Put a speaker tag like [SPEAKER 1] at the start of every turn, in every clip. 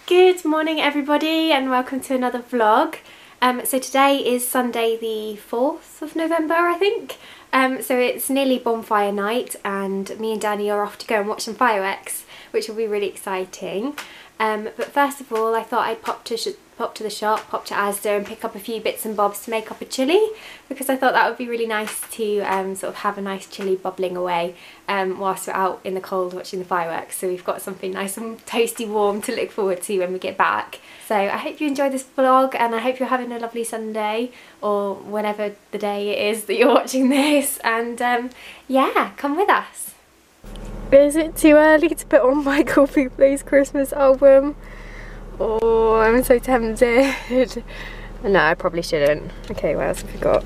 [SPEAKER 1] Good morning everybody and welcome to another vlog. So today is Sunday the 4th of November I think. So it's nearly Bonfire Night and me and Danny are off to go and watch some fireworks, which will be really exciting. But first of all I thought I'd pop to the shop, pop to Asda and pick up a few bits and bobs to make up a chilli, because I thought that would be really nice to sort of have a nice chilli bubbling away whilst we're out in the cold watching the fireworks. So we've got something nice and toasty warm to look forward to when we get back. So I hope you enjoyed this vlog and I hope you're having a lovely Sunday or whenever the day it is that you're watching this, and yeah, come with us. Is it too early to put on my Coffee Place Christmas album? Oh, I'm so tempted. No, I probably shouldn't. Okay, what else have we got?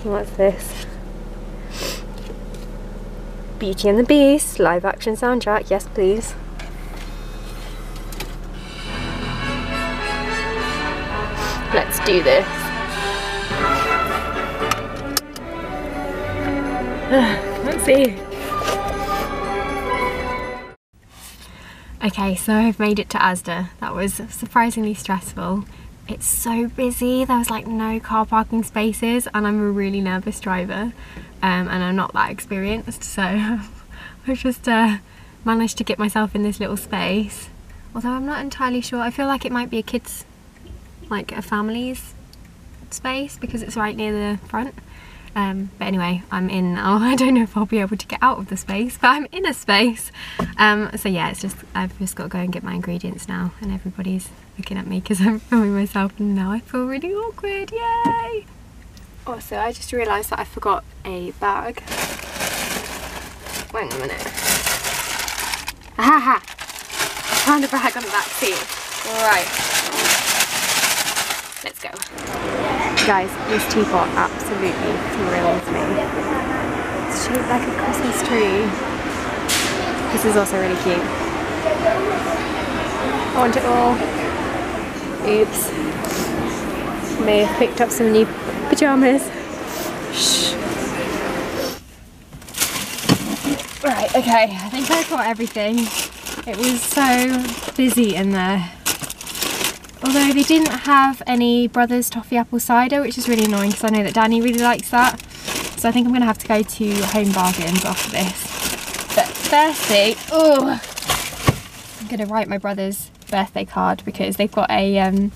[SPEAKER 1] What's this? Beauty and the Beast, live action soundtrack. Yes, please. Let's do this. Let's see. Okay, so I've made it to Asda. That was surprisingly stressful. It's so busy, there was like no car parking spaces and I'm a really nervous driver and I'm not that experienced, so I've just managed to get myself in this little space. Although I'm not entirely sure, I feel like it might be a kid's, like a family's space because it's right near the front. But anyway, I'm in now. I don't know if I'll be able to get out of the space, but I'm in a space. So yeah, I've just got to go and get my ingredients now, and everybody's looking at me because I'm filming myself and now I feel really awkward, yay! Also, I just realised that I forgot a bag. Wait a minute. Ahaha! I found a bag on the back seat. Right. Let's go. Guys, this teapot absolutely thrills me. It's shaped like a Christmas tree. This is also really cute. I want it all. Oops. May have picked up some new pyjamas. Shh. Right, okay, I think I got everything. It was so busy in there. Although they didn't have any Brothers Toffee Apple Cider, which is really annoying because I know that Danny really likes that. So I think I'm going to have to go to Home Bargains after this. But firstly, I'm going to write my brother's birthday card because they've got a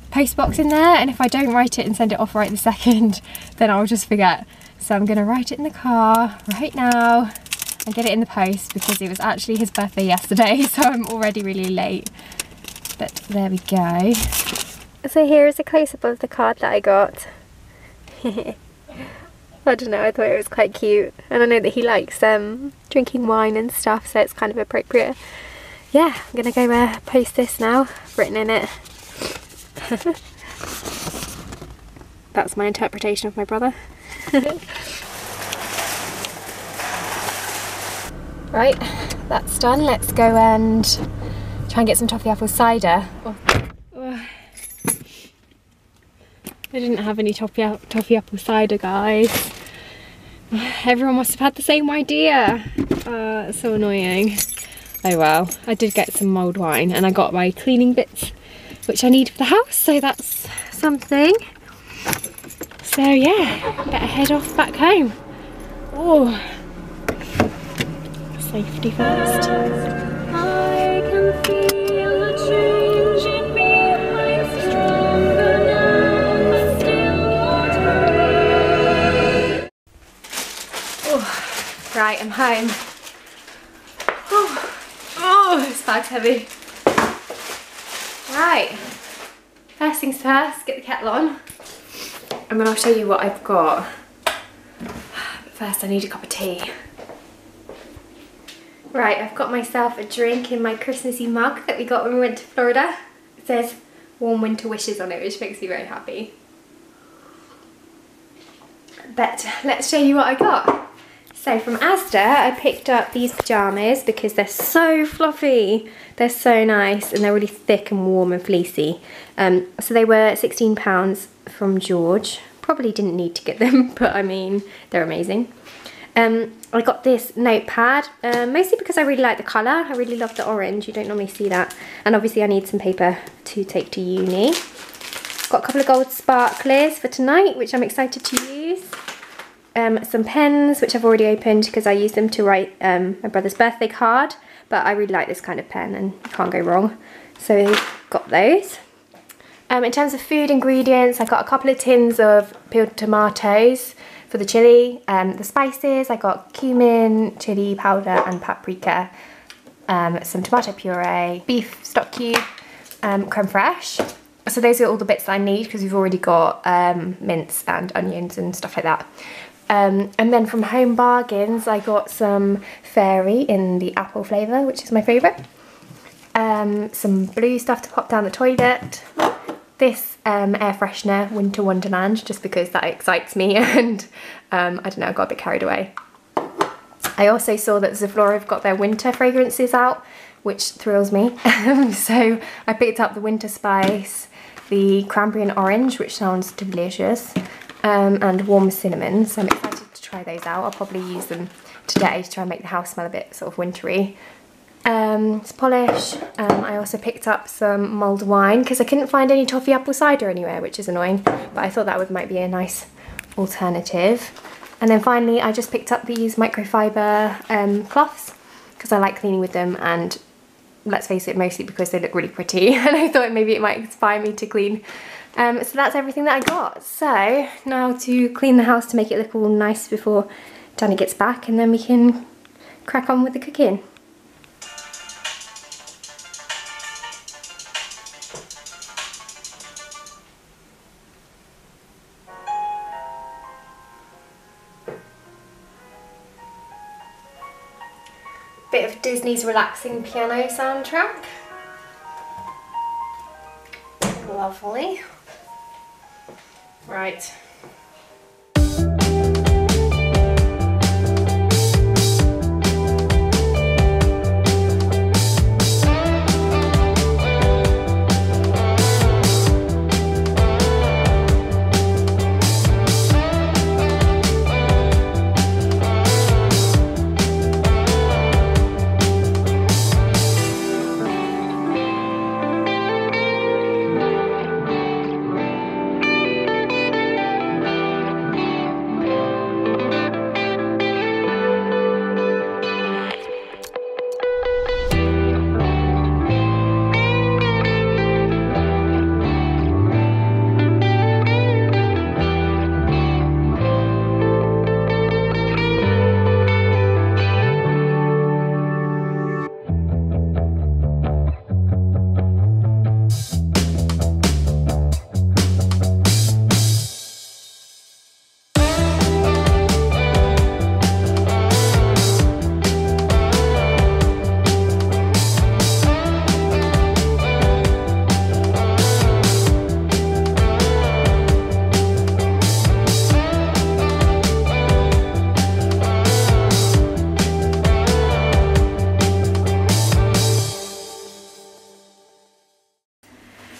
[SPEAKER 1] post box in there, and if I don't write it and send it off right this second, then I'll just forget. So I'm going to write it in the car right now and get it in the post because it was actually his birthday yesterday, so I'm already really late. But there we go. So here is a close-up of the card that I got. I don't know, I thought it was quite cute. And I know that he likes drinking wine and stuff, so it's kind of appropriate. Yeah, I'm going to go post this now. I've written in it. That's my interpretation of my brother. Right, that's done. Let's go and try and get some toffee apple cider. I didn't have any toffee apple cider, guys. Everyone must have had the same idea. It's so annoying. Oh well, I did get some mulled wine and I got my cleaning bits which I need for the house, so that's something. So yeah, better head off back home. Oh, safety first. I can feel a change in me, I'm stronger now, but still oh, right, I'm home. Oh, this bag's heavy. Right, first things first, get the kettle on. And then I'll show you what I've got. But first I need a cup of tea. Right, I've got myself a drink in my Christmassy mug that we got when we went to Florida. It says warm winter wishes on it, which makes me very happy. But let's show you what I got. So from Asda I picked up these pyjamas because they're so fluffy. They're so nice and they're really thick and warm and fleecy. So they were £16 from George. Probably didn't need to get them, but I mean, they're amazing. I got this notepad, mostly because I really like the colour. I really love the orange, you don't normally see that. And obviously I need some paper to take to uni. Got a couple of gold sparklers for tonight, which I'm excited to use. Some pens, which I've already opened because I use them to write my brother's birthday card. But I really like this kind of pen and you can't go wrong. So got those. In terms of food ingredients, I got a couple of tins of peeled tomatoes for the chili. The spices, I got cumin, chili powder and paprika. Some tomato puree, beef stock cube, creme fraiche. So those are all the bits that I need because we've already got mince and onions and stuff like that. And then from Home Bargains, I got some fairy in the apple flavour, which is my favourite. Some blue stuff to pop down the toilet. This air freshener, Winter Wonderland, just because that excites me and I don't know, I got a bit carried away. I also saw that Zaflora have got their winter fragrances out, which thrills me. So I picked up the Winter Spice, the Cranberry and Orange, which sounds delicious, and Warm Cinnamon. So I'm excited to try those out. I'll probably use them today to try and make the house smell a bit sort of wintry. To polish, I also picked up some mulled wine because I couldn't find any toffee apple cider anywhere, which is annoying, but I thought that might be a nice alternative. And then finally I just picked up these microfiber cloths because I like cleaning with them, and let's face it, mostly because they look really pretty and I thought maybe it might inspire me to clean. So that's everything that I got. So now to clean the house to make it look all nice before Danny gets back, and then we can crack on with the cooking. Bit of Disney's relaxing piano soundtrack. Lovely. Right.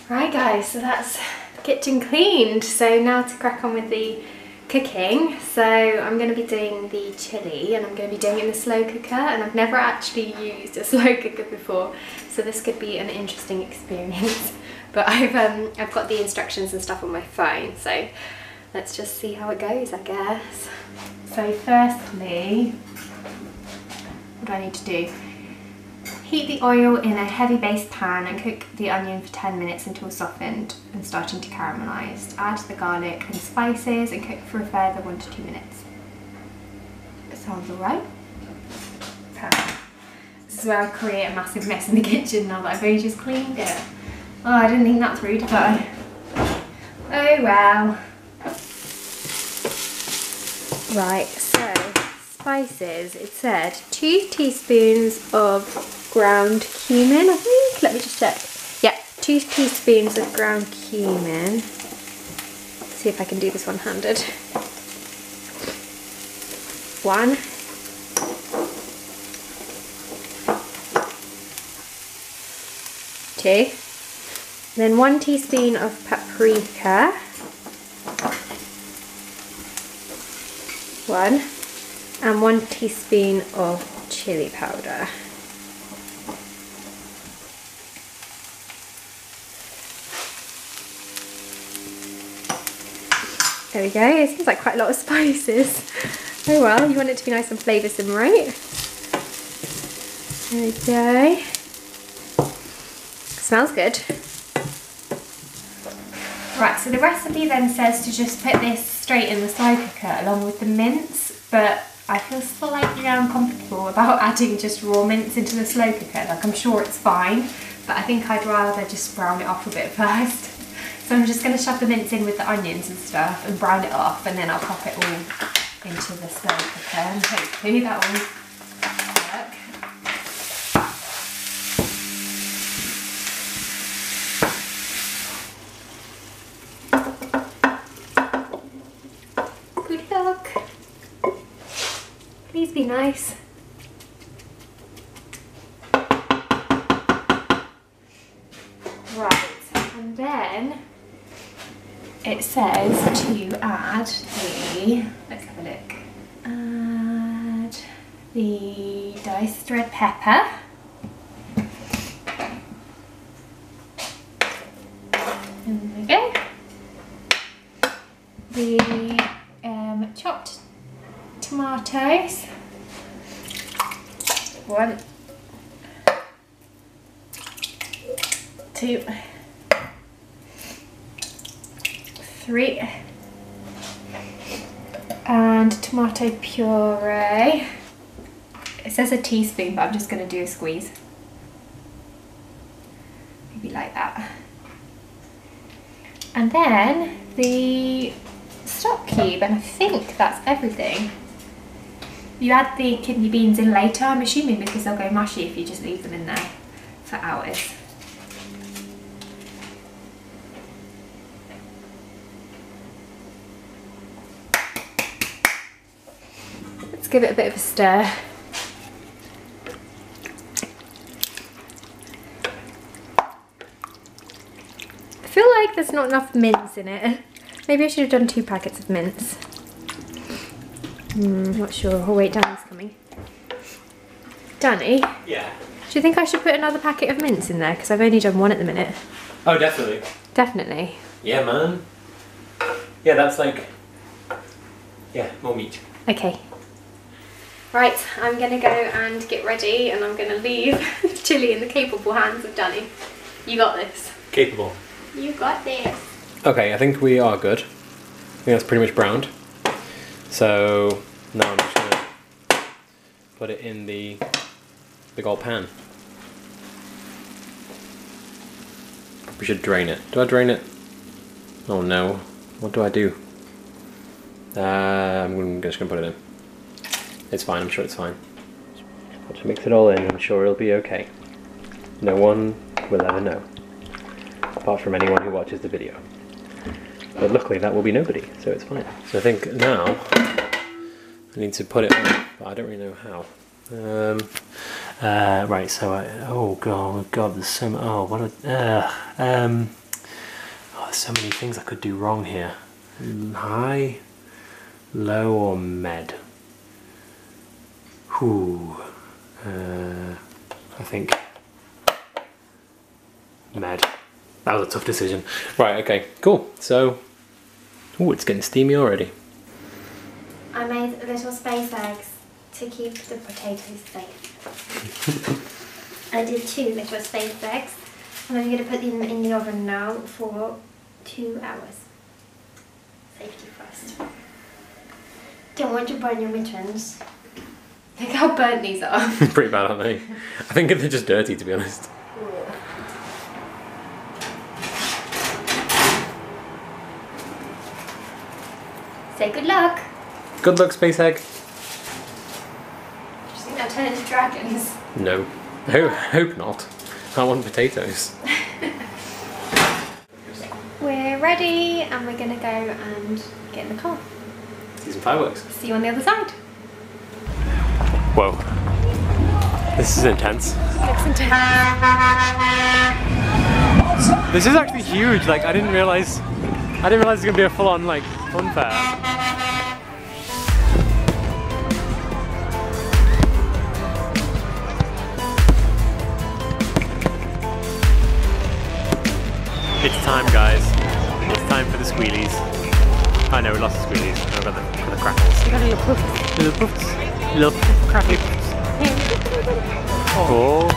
[SPEAKER 1] Right guys, so that's the kitchen cleaned. So now to crack on with the cooking. So I'm going to be doing the chili, and I'm going to be doing it in the slow cooker, and I've never actually used a slow cooker before, so this could be an interesting experience. But I've got the instructions and stuff on my phone, so let's just see how it goes, I guess. So firstly, what do I need to do? Heat the oil in a heavy base pan and cook the onion for 10 minutes until softened and starting to caramelise. Add the garlic and spices and cook for a further 1 to 2 minutes. Sounds alright. This is where I create a massive mess in the kitchen now that I've only just cleaned it. Oh, I didn't think that through, did I? Oh well. Right, so spices. It said 2 teaspoons of ground cumin, I think. Let me just check. Yeah, 2 teaspoons of ground cumin. Let's see if I can do this one-handed. 1. Two. Then 1 teaspoon of paprika. 1. and 1 teaspoon of chili powder. There we go. It seems like quite a lot of spices. Oh well, you want it to be nice and flavoursome, right? There we go. Smells good. Right, so the recipe then says to just put this straight in the slow cooker along with the mince, but I feel slightly uncomfortable about adding just raw mince into the slow cooker. Like, I'm sure it's fine, but I think I'd rather just brown it off a bit first. So I'm just going to shove the mince in with the onions and stuff and brown it off, and then I'll pop it all into the slow cooker and hopefully that will work. Good luck. Please be nice. Right, and then it says to add the, let's have a look, add the diced red pepper, and there we go, the chopped tomatoes, 1, 2, 3, and tomato puree. It says a teaspoon, but I'm just going to do a squeeze. Maybe like that. And then the stock cube, and I think that's everything. You add the kidney beans in later, I'm assuming, because they'll go mushy if you just leave them in there for hours. Let's give it a bit of a stir. I feel like there's not enough mince in it. Maybe I should have done 2 packets of mince. Not sure. Oh wait, Danny's coming. Danny?
[SPEAKER 2] Yeah?
[SPEAKER 1] Do you think I should put another packet of mince in there? Because I've only done 1 at the minute.
[SPEAKER 2] Oh, definitely.
[SPEAKER 1] Definitely?
[SPEAKER 2] Yeah, man. Yeah, that's like... yeah, more meat.
[SPEAKER 1] Okay. Right, I'm going to go and get ready, and I'm going to leave Chilli in the capable hands of Danny. You got this.
[SPEAKER 2] Capable.
[SPEAKER 1] You got this.
[SPEAKER 2] Okay, I think we are good. I think that's pretty much browned. So now I'm just going to put it in the big old pan. We should drain it. Do I drain it? Oh no. What do I do? I'm just going to put it in. It's fine, I'm sure it's fine. I'll just mix it all in, I'm sure it'll be okay. No one will ever know. Apart from anyone who watches the video. But luckily that will be nobody, so it's fine. So I think now I need to put it on, but I don't really know how. Right, so oh god, there's so much, there's so many things I could do wrong here. High, low, or med? I think med. That was a tough decision. Right, okay, cool. So, ooh, it's getting steamy already.
[SPEAKER 1] I made little space eggs to keep the potatoes safe. I did 2 little space eggs, and I'm going to put them in the oven now for 2 hours. Safety first. Don't want to burn your mittens. Look how burnt these are.
[SPEAKER 2] Pretty bad, aren't they? I think they're just dirty, to be honest.
[SPEAKER 1] Say good luck.
[SPEAKER 2] Good luck, space egg.
[SPEAKER 1] Do you think they'll turn into dragons?
[SPEAKER 2] No. I hope not. I want potatoes.
[SPEAKER 1] We're ready, and we're going to go and get in the car.
[SPEAKER 2] See some fireworks.
[SPEAKER 1] See you on the other side.
[SPEAKER 2] Whoa. This is intense.
[SPEAKER 1] Looks intense.
[SPEAKER 2] This is actually huge. Like, I didn't realize it's gonna be a full-on like fun fair. It's time, guys. It's time for the squealies. I know, we lost the squealies. I've got the crackles.
[SPEAKER 1] You got a little puff.
[SPEAKER 2] Little puffs. Little crackly puffs. Oh.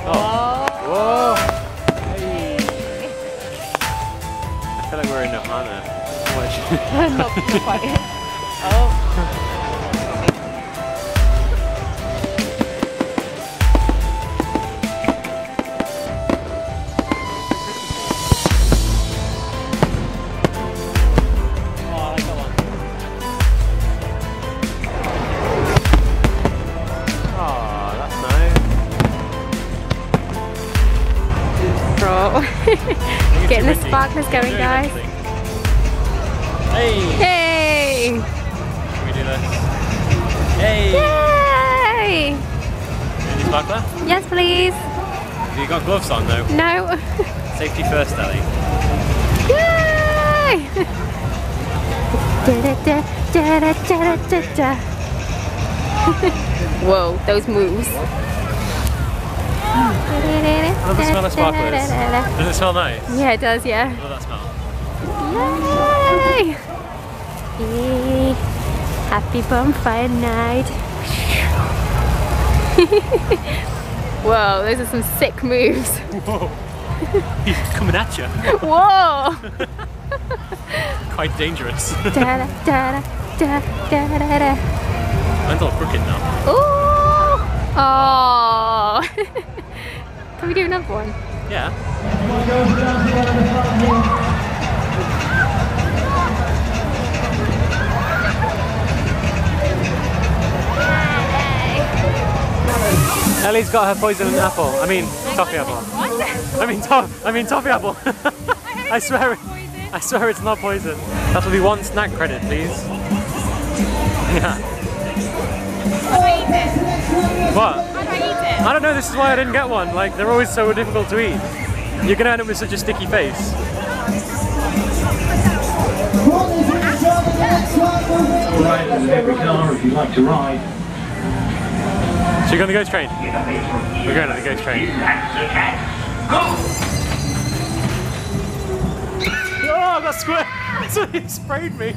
[SPEAKER 2] Oh. Whoa. Hey. I feel like we're in Ohana.
[SPEAKER 1] Not quite yet. Oh. Getting the sparklers going, guys.
[SPEAKER 2] Hey!
[SPEAKER 1] Hey!
[SPEAKER 2] Can we do this? Hey!
[SPEAKER 1] Yay!
[SPEAKER 2] Any sparkler?
[SPEAKER 1] Yes, please.
[SPEAKER 2] Have you got gloves on though?
[SPEAKER 1] No.
[SPEAKER 2] Safety first, Ellie.
[SPEAKER 1] Yay! Whoa, those moves.
[SPEAKER 2] I love the smell of sparklers. Does it smell nice?
[SPEAKER 1] Yeah, it does, yeah.
[SPEAKER 2] I love that smell.
[SPEAKER 1] Yay! Yay. Happy bonfire night. Whoa, those are some sick moves.
[SPEAKER 2] Whoa. He's coming at you.
[SPEAKER 1] Whoa!
[SPEAKER 2] Quite dangerous.
[SPEAKER 1] Da, da, da, da, da, da.
[SPEAKER 2] Mine's all crooked now.
[SPEAKER 1] Ooh! Oh! Can we do another one?
[SPEAKER 2] Yeah. Ellie's got her poison apple. I mean, toffee apple.
[SPEAKER 1] What?
[SPEAKER 2] I mean toffee apple. I swear it's not poison. That'll be one snack credit, please. Yeah.
[SPEAKER 1] How do I eat it?
[SPEAKER 2] What?
[SPEAKER 1] How do I eat it?
[SPEAKER 2] I don't know, this is why I didn't get one. Like, they're always so difficult to eat. You're gonna end up with such a sticky face.
[SPEAKER 3] Alright, there's every car if you'd like to ride.
[SPEAKER 2] So you're going on the ghost train? We're going on the ghost train. Oh, I got squirt! Somebody sprayed me.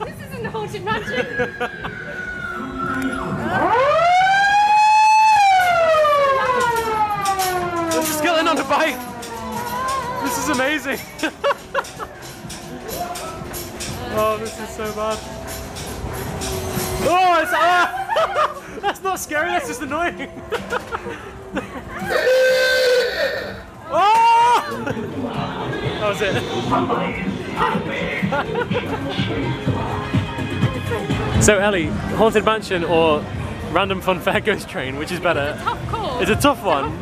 [SPEAKER 1] This isn't a haunted mansion.
[SPEAKER 2] There's a skeleton on a bike! This is amazing! Oh, this is so bad. Oh, it's that's not scary, that's just annoying. Oh! That was it. So Ellie, haunted mansion or random fun fair ghost train, which is better?
[SPEAKER 1] It's a tough call.
[SPEAKER 2] It's a tough one.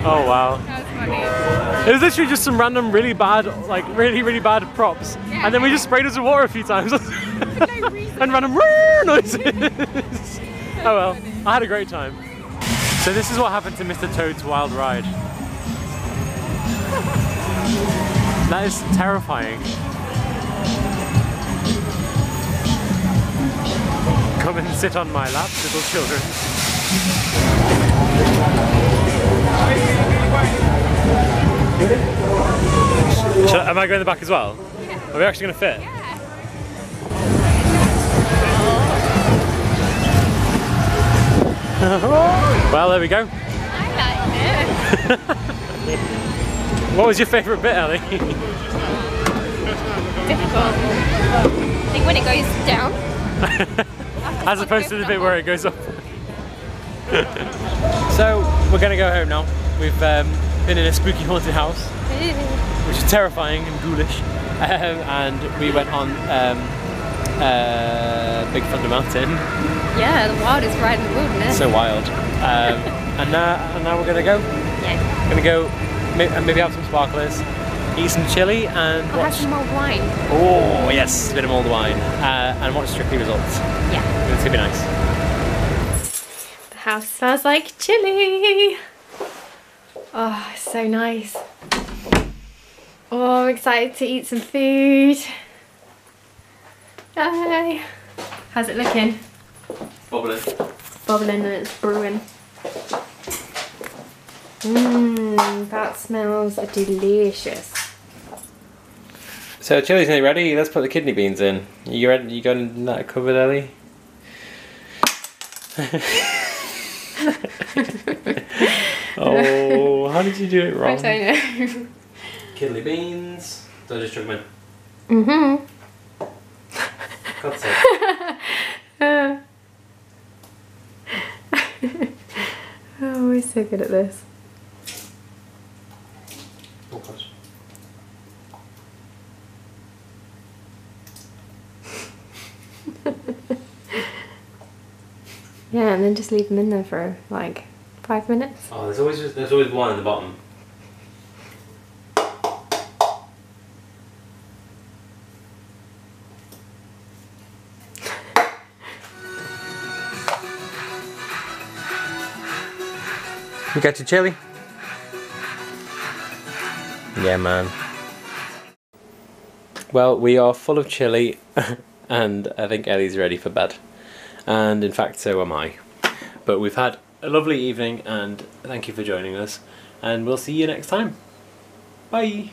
[SPEAKER 2] Oh wow.
[SPEAKER 1] That was funny.
[SPEAKER 2] It was literally just some random really bad, like really bad props.
[SPEAKER 1] Yeah.
[SPEAKER 2] And then we just sprayed us with water a few times.
[SPEAKER 1] For no reason.
[SPEAKER 2] And random noises. Oh well, I had a great time. So this is what happened to Mr. Toad's wild ride. That is terrifying. Come and sit on my lap, little children. Am I going in the back as well? Yeah. Are we actually going to fit?
[SPEAKER 1] Yeah.
[SPEAKER 2] Well, there we go.
[SPEAKER 1] I like it.
[SPEAKER 2] What was your favourite bit, Ellie?
[SPEAKER 1] Difficult. I think when it goes down.
[SPEAKER 2] As opposed to the bit where it goes up. So, we're going to go home now. We've been in a spooky haunted house, which is terrifying and ghoulish. And we went on Big Thunder Mountain.
[SPEAKER 1] Yeah, the wildest ride in the wilderness.
[SPEAKER 2] So wild. And now we're going to go.
[SPEAKER 1] Yeah.
[SPEAKER 2] Going to go maybe have some sparklers, eat some chili and
[SPEAKER 1] I'll have some mulled wine.
[SPEAKER 2] Oh yes, a bit of mulled wine. And watch Strictly Results.
[SPEAKER 1] Yeah.
[SPEAKER 2] It's going to be nice.
[SPEAKER 1] The house smells like chili. Oh, it's so nice. Oh, I'm excited to eat some food. Yay. How's it looking?
[SPEAKER 2] Bubbling.
[SPEAKER 1] Bubbling and it's brewing. Mmm, that smells delicious.
[SPEAKER 2] So chili's nearly ready. Let's put the kidney beans in. You ready? You got that covered, Ellie? Oh, how did you do it wrong?
[SPEAKER 1] I don't know.
[SPEAKER 2] Kidney beans. So I just chuck them in.
[SPEAKER 1] Mm-hmm.
[SPEAKER 2] God's sake.
[SPEAKER 1] Oh, we're so good at this.
[SPEAKER 2] Oh gosh.
[SPEAKER 1] Yeah, and then just leave them in there for like 5 minutes.
[SPEAKER 2] Oh, there's always one in the bottom. You got your chili? Yeah, man. Well, we are full of chili, and I think Ellie's ready for bed. And in fact, so am I. But we've had a lovely evening, and thank you for joining us. And we'll see you next time. Bye!